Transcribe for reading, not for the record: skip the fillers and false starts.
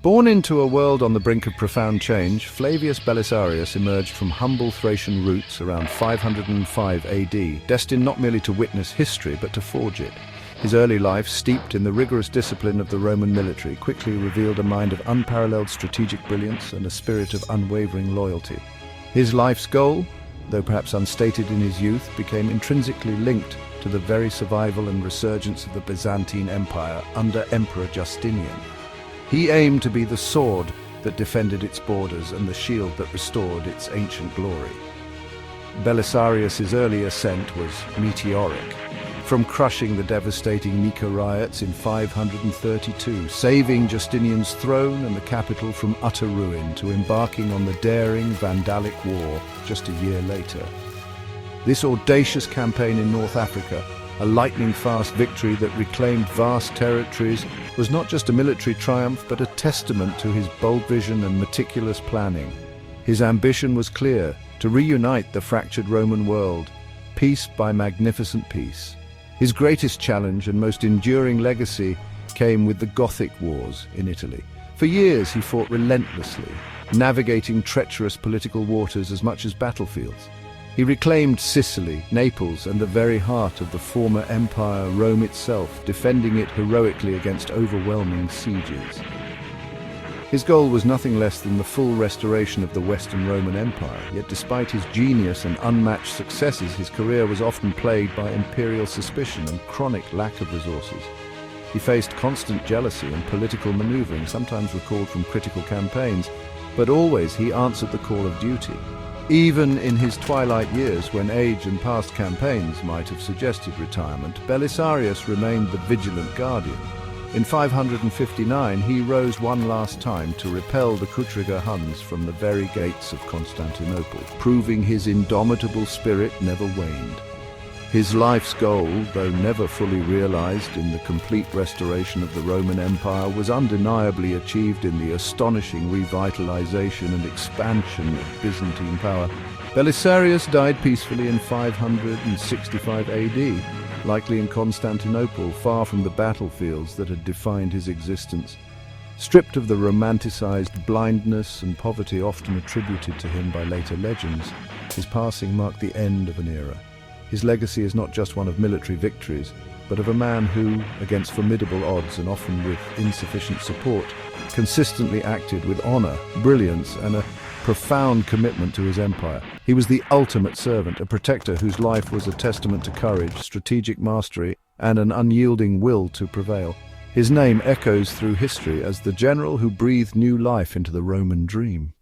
Born into a world on the brink of profound change, Flavius Belisarius emerged from humble Thracian roots around 505 AD, destined not merely to witness history but to forge it. His early life, steeped in the rigorous discipline of the Roman military, quickly revealed a mind of unparalleled strategic brilliance and a spirit of unwavering loyalty. His life's goal, though perhaps unstated in his youth, became intrinsically linked to the very survival and resurgence of the Byzantine Empire under Emperor Justinian. He aimed to be the sword that defended its borders and the shield that restored its ancient glory. Belisarius's early ascent was meteoric, from crushing the devastating Nika riots in 532, saving Justinian's throne and the capital from utter ruin, to embarking on the daring Vandalic War just a year later. This audacious campaign in North Africa, a lightning-fast victory that reclaimed vast territories, was not just a military triumph but a testament to his bold vision and meticulous planning. His ambition was clear: to reunite the fractured Roman world, piece by magnificent piece. His greatest challenge and most enduring legacy came with the Gothic Wars in Italy. For years he fought relentlessly, navigating treacherous political waters as much as battlefields. He reclaimed Sicily, Naples, and the very heart of the former empire, Rome itself, defending it heroically against overwhelming sieges. His goal was nothing less than the full restoration of the Western Roman Empire, yet despite his genius and unmatched successes, his career was often plagued by imperial suspicion and chronic lack of resources. He faced constant jealousy and political maneuvering, sometimes recalled from critical campaigns, but always he answered the call of duty. Even in his twilight years, when age and past campaigns might have suggested retirement, Belisarius remained the vigilant guardian. In 559, he rose one last time to repel the treacherous Huns from the very gates of Constantinople, proving his indomitable spirit never waned. His life's goal, though never fully realized in the complete restoration of the Roman Empire, was undeniably achieved in the astonishing revitalization and expansion of Byzantine power. Belisarius died peacefully in 565 AD, likely in Constantinople, far from the battlefields that had defined his existence. Stripped of the romanticized blindness and poverty often attributed to him by later legends, his passing marked the end of an era. His legacy is not just one of military victories, but of a man who, against formidable odds and often with insufficient support, consistently acted with honor, brilliance, and a profound commitment to his empire. He was the ultimate servant, a protector whose life was a testament to courage, strategic mastery, and an unyielding will to prevail. His name echoes through history as the general who breathed new life into the Roman dream.